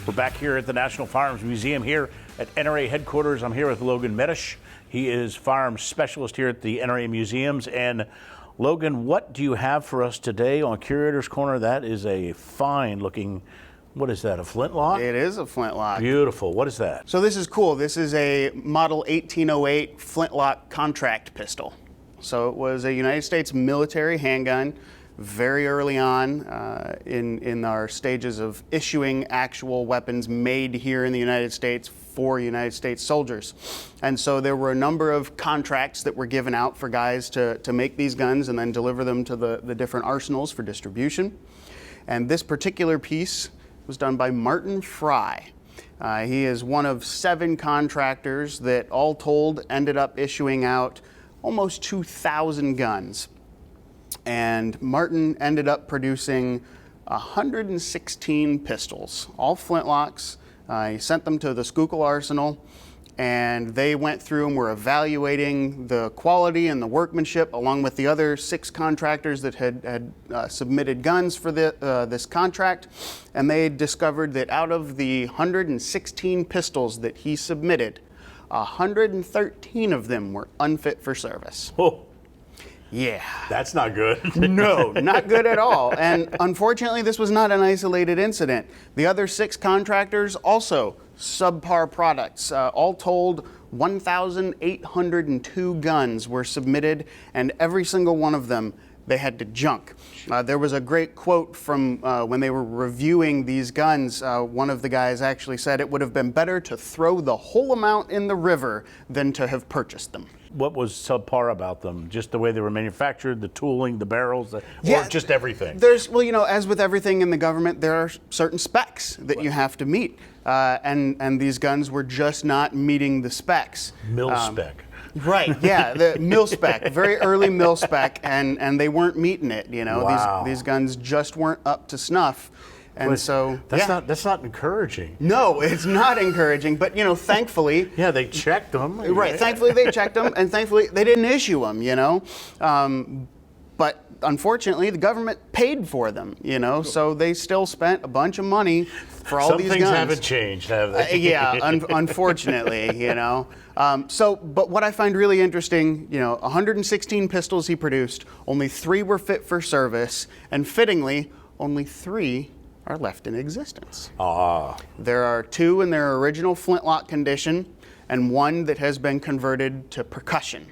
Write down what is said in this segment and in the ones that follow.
We're back here at the National Firearms Museum here at NRA headquarters. I'm here with Logan Metesh. He is firearms specialist here at the NRA Museums. And Logan, what do you have for us today on Curator's Corner? That is a fine looking, what is that, a flintlock? It is a flintlock. Beautiful. What is that? So this is cool. This is a model 1808 flintlock contract pistol. So it was a United States military handgun very early on in our stages of issuing actual weapons made here in the United States for United States soldiers. And so there were a number of contracts that were given out for guys to make these guns and then deliver them to the different arsenals for distribution. And this particular piece was done by Martin Frye. He is one of 7 contractors that all told ended up issuing out almost 2,000 guns. And Martin ended up producing 116 pistols, all flintlocks. He sent them to the Schuylkill Arsenal, and they went through and were evaluating the quality and the workmanship along with the other 6 contractors that had submitted guns for this contract. And they discovered that out of the 116 pistols that he submitted, 113 of them were unfit for service. Oh. Yeah. That's not good. No, not good at all. And unfortunately, this was not an isolated incident. The other 6 contractors also subpar products. All told, 1,802 guns were submitted, and every single one of them they had to junk. There was a great quote from when they were reviewing these guns. One of the guys actually said it would have been better to throw the whole amount in the river than to have purchased them. What was subpar about them? Just the way they were manufactured, the tooling, the barrels, or just everything? Well, you know, as with everything in the government, there are certain specs that you have to meet. And these guns were just not meeting the specs. Mil-spec. Right, yeah, the mil-spec, very early mil-spec, and they weren't meeting it, you know. Wow. These guns just weren't up to snuff. And so that's not encouraging. No, it's not encouraging, but you know, thankfully. Yeah, they checked them. Right, thankfully they checked them, and thankfully they didn't issue them, you know. But unfortunately, the government paid for them, you know, so they still spent a bunch of money for all these guns. Some things haven't changed, have they? Yeah, unfortunately, you know. But what I find really interesting, you know, 116 pistols he produced, only 3 were fit for service, and fittingly, only 3 are left in existence. There are 2 in their original flintlock condition, and 1 that has been converted to percussion.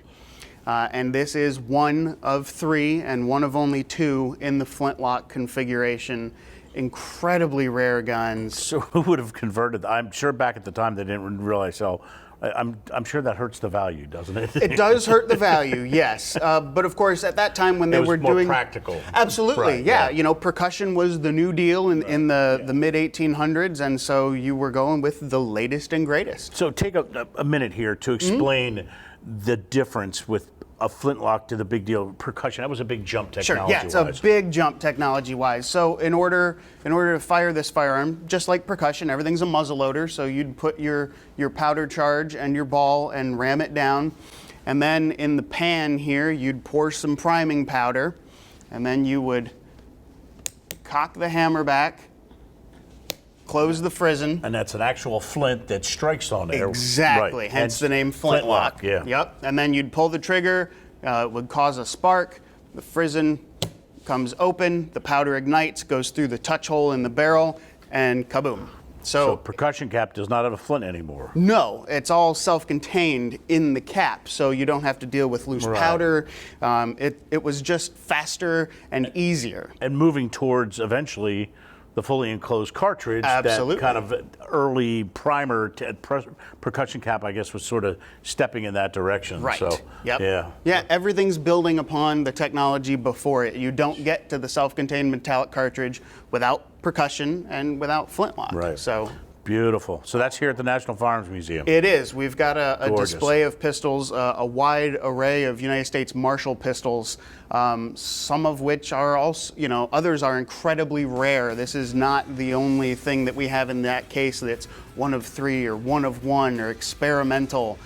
And this is 1 of 3 and 1 of only 2 in the flintlock configuration. Incredibly rare guns. So who would have converted? I'm sure back at the time they didn't realize. So I'm sure that hurts the value, doesn't it? It does hurt the value, yes. But of course, at that time when they were doing more practical. Absolutely, right, yeah. You know, percussion was the new deal in the mid 1800s, and so you were going with the latest and greatest. So take a minute here to explain the difference with a flintlock to the big deal percussion. That was a big jump technology-wise. Sure, yeah, it's a big jump technology-wise. So in order to fire this firearm, just like percussion, everything's a muzzle loader. So you'd put your powder charge and your ball and ram it down, and then in the pan here you'd pour some priming powder, and then you would cock the hammer back, close the frizzen. And that's an actual flint that strikes on there. Exactly, right. hence the name flintlock. Yeah. Yep, and then you'd pull the trigger, it would cause a spark, the frizzen comes open, the powder ignites, goes through the touch hole in the barrel, and kaboom. So percussion cap does not have a flint anymore. No, it's all self-contained in the cap, so you don't have to deal with loose powder. It was just faster and easier. And moving towards eventually the fully enclosed cartridge, absolutely. That kind of early primer percussion cap, I guess, was sort of stepping in that direction. Right. So, yep. Yeah. Yeah, everything's building upon the technology before it. You don't get to the self-contained metallic cartridge without percussion and without flintlock. Right. So. Beautiful. So that's here at the National Firearms Museum. It is. We've got a Gorgeous. Display of pistols, a wide array of United States Marshall pistols, some of which are also, you know, others are incredibly rare. This is not the only thing that we have in that case that's 1 of 3 or 1 of 1 or experimental.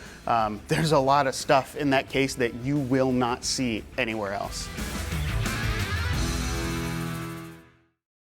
There's a lot of stuff in that case that you will not see anywhere else.